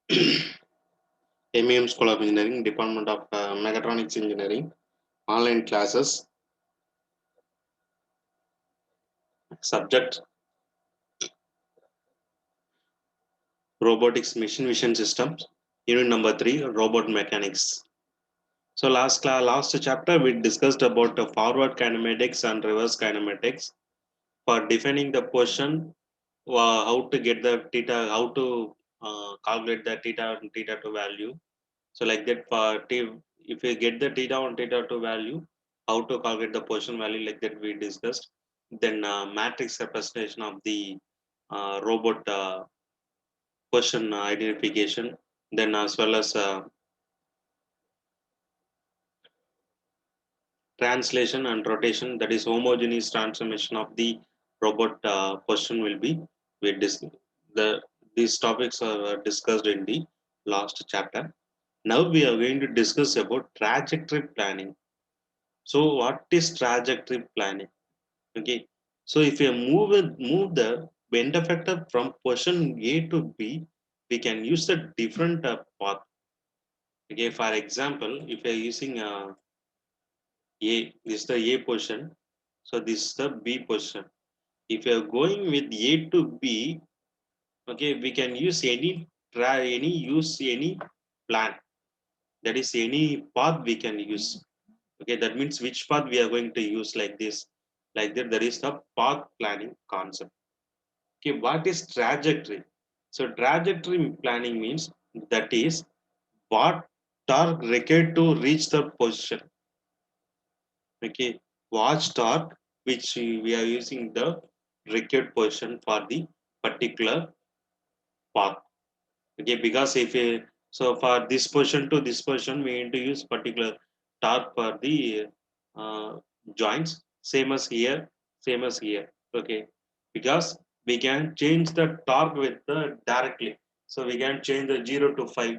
MEM School of Engineering, Department of Mechatronics Engineering, online classes, subject robotics machine vision systems, unit number 3, robot mechanics. So last chapter we discussed about the forward kinematics and reverse kinematics. For defining the position, how to get the theta, how to calculate the theta and theta to value. So like that, if we get the theta and theta to value, how to calculate the position value, like that we discussed. Then matrix representation of the robot position identification. Then as well as translation and rotation, that is homogeneous transformation of the robot position will be we dis- the these topics are discussed in the last chapter. Now we are going to discuss about trajectory planning. So what is trajectory planning? Okay, so if you move the bend effector from position A to B, we can use the different path. Okay, for example, if you are using A, this is the A position, so this is the B position. If you are going with A to B, okay, we can use any plan. That is any path we can use. Okay, that means which path we are going to use like this, like that. That is the path planning concept. Okay, what is trajectory? So trajectory planning means that is what torque required to reach the position. Okay, watch torque which we are using the required position for the particular path. Okay, because if so for this position to this position we need to use particular torque for the uh, joints, same as here, same as here. Okay, because we can change the torque with the directly, so we can change the 0 to 5,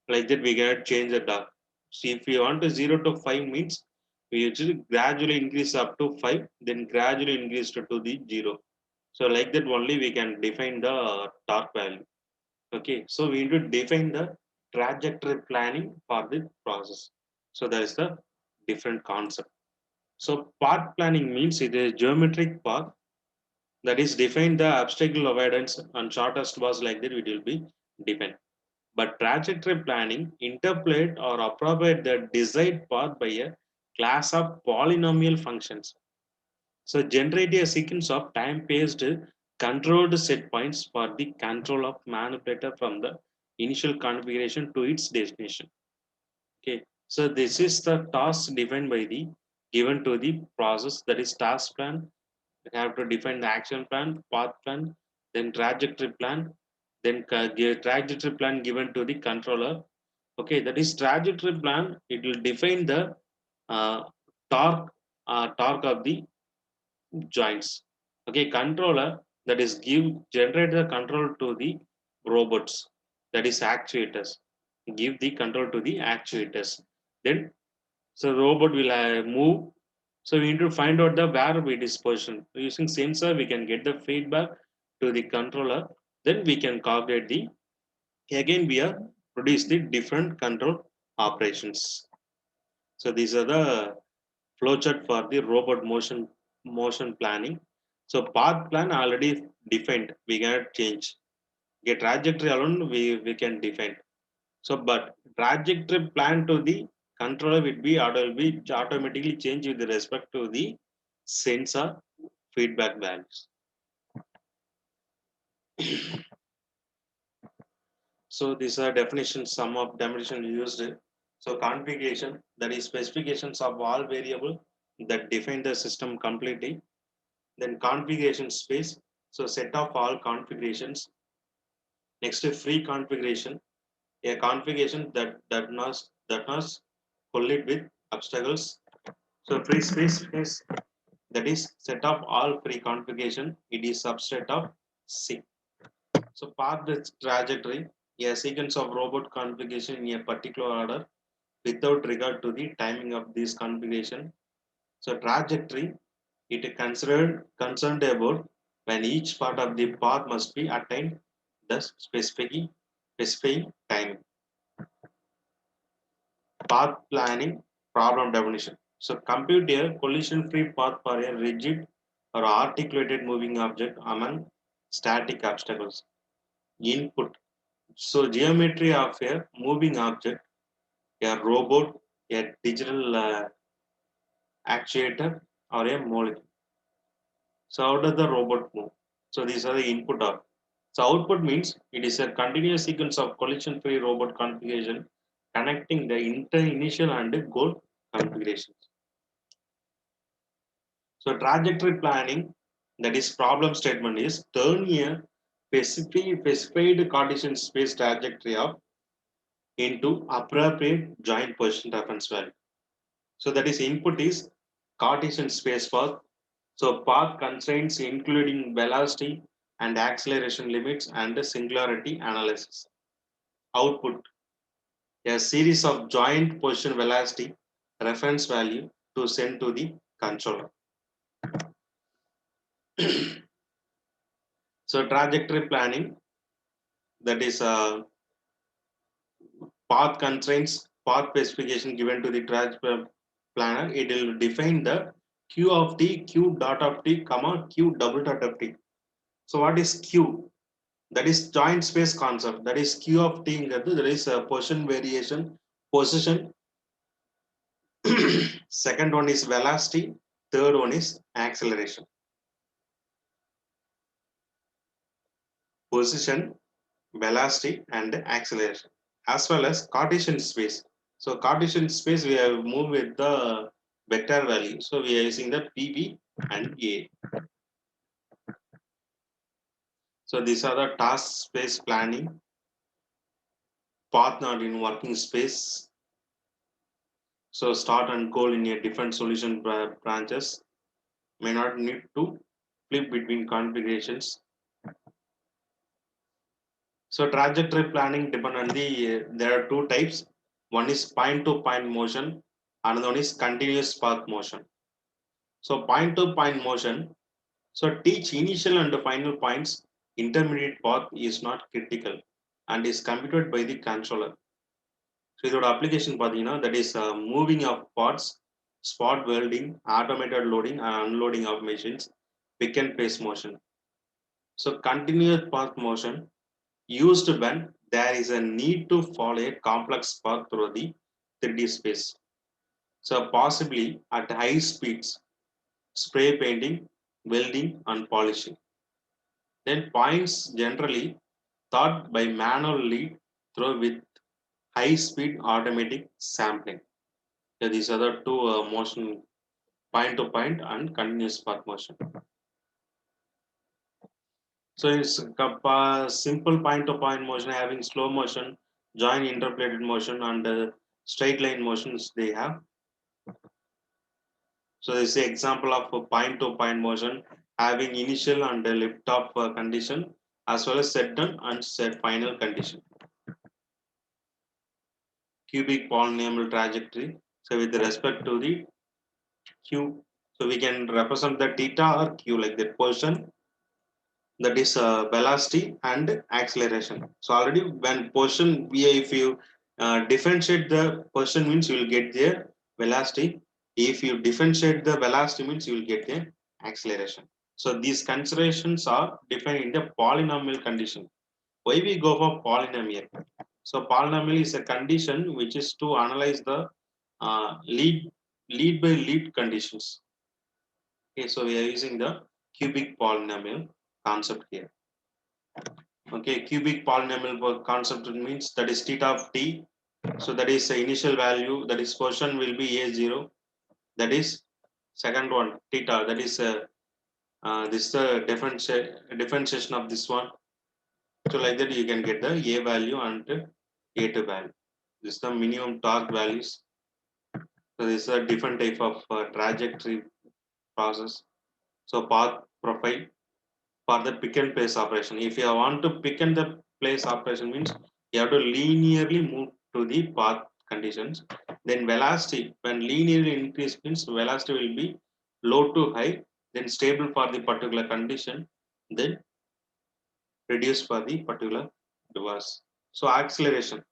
like that we can change the torque. See, if we want to 0 to 5 means we usually gradually increase up to 5, then gradually increase to the 0. So like that only we can define the torque value. Okay, so we need to define the trajectory planning for the process. So that is the different concept. So path planning means it is geometric path, that is define the obstacle avoidance and shortest was, like that it will be defined. But trajectory planning interpolate or appropriate the desired path by a class of polynomial functions. So generate a sequence of time-based controlled set points for the control of manipulator from the initial configuration to its destination. Okay, so this is the task defined by the given to the process, that is task plan. We have to define the action plan, path plan, then trajectory plan, then trajectory plan given to the controller. Okay, that is trajectory plan. It will define the uh, torque torque of the joints. Okay, controller, that is give generate the control to the robots, that is actuators. Give the control to the actuators. Then so robot will move. So we need to find out the where it is positioned. Using sensor, we can get the feedback to the controller. Then we can calculate the again we are produce the different control operations. So these are the flowchart for the robot motion planning. So path plan already defined, we cannot change. Okay, trajectory alone we can define. So but trajectory plan to the controller will be automatically changed with respect to the sensor feedback values. So these are definitions, some of definition used. So configuration, that is specifications of all variable that define the system completely. Then configuration space, so set of all configurations. Next to free configuration, a configuration that not collide with obstacles. So free space that is set of all free configuration. It is subset of C. So path trajectory, a sequence of robot configuration in a particular order without regard to the timing of this configuration. So trajectory, it is concerned about when each part of the path must be attained the specific specifying timing. Path planning, problem definition. So compute a collision-free path for a rigid or articulated moving object among static obstacles. Input. So geometry of a moving object, a robot, a digital actuator, or a molecule. So how does the robot move? So these are the input of. So output means it is a continuous sequence of collision-free robot configuration connecting the initial and goal configurations. So trajectory planning, that is problem statement, is turn a specified Cartesian space trajectory of into appropriate joint position reference value. So that is input is Cartesian space path. So path constraints including velocity and acceleration limits and singularity analysis. Output, a series of joint position velocity reference value to send to the controller. So trajectory planning, that is path constraints, path specification given to the trajectory planner. It will define the q of t, q dot of t, comma q double dot of t. So what is q? That is joint space concept. That is q of t. That is a position variation, position. Second one is velocity. Third one is acceleration. Position, velocity, and acceleration, as well as Cartesian space. So Cartesian space we have moved with the vector value. So we are using the PB and A. So these are the task space planning, path not in working space. So start and goal in a different solution branches may not need to flip between configurations. So trajectory planning depend on the, there are two types. One is point to point motion, another one is continuous path motion. So point to point motion, so teach initial and final points, intermediate path is not critical and is computed by the controller. So இதோட application பார்த்தீங்கன்னா, that is moving of parts, spot welding, automated loading and unloading of machines, pick and place motion. So continuous path motion used when there is a need to follow a complex path through the 3D space. So possibly at high speeds, spray painting, welding and polishing. Then points generally thought by manual lead through with high speed automatic sampling. So these are the two motion, point to point and continuous path motion. So it's simple point to point motion having slow motion, joint interpolated motion and straight line motions they have. So this is an example of a point to point motion having initial and lift off condition as well as set done and set final condition. Cubic polynomial trajectory. So with respect to the q, so we can represent the theta or q like that position, that is velocity and acceleration. So already when position if you differentiate the position means you will get the velocity. If you differentiate the velocity means you will get the acceleration. So these considerations are defined in the polynomial condition. Why we go for polynomial? So polynomial is a condition which is to analyze the lead by lead conditions. Okay, so we are using the cubic polynomial concept here. Okay, cubic polynomial concept means that is theta of t. So that is the initial value, that is position will be a0. That is second one theta. That is this the differentiation of this one. So like that you can get the a value and a2 value. This is the minimum torque values. So this is a different type of trajectory process. So path profile for the pick and place operation. If you want to pick and the place operation means you have to linearly move to the path conditions. Then velocity, when linearly increase means velocity will be low to high, then stable for the particular condition, then reduce for the particular device. So acceleration.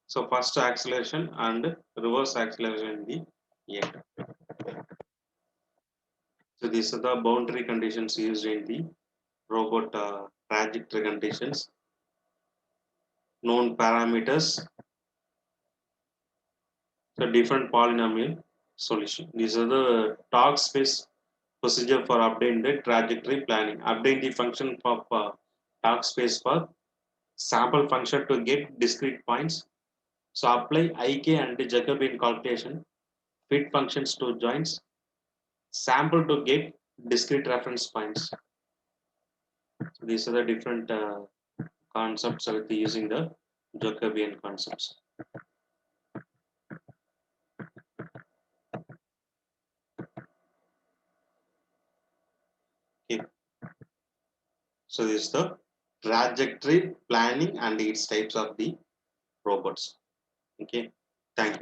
So first acceleration and reverse acceleration in the end. So these are the boundary conditions used in the robot trajectory conditions. Known parameters. So different polynomial solution. These are the torque space procedure for updating the trajectory planning. Update the function of torque space for sample function to get discrete points. So apply IK and Jacobian calculation. Fit functions to joints. Sample to get discrete reference points. So these are the different concepts with using the Jacobian concepts. Okay. So this is the trajectory planning and its types of the robots. Okay. Thank you.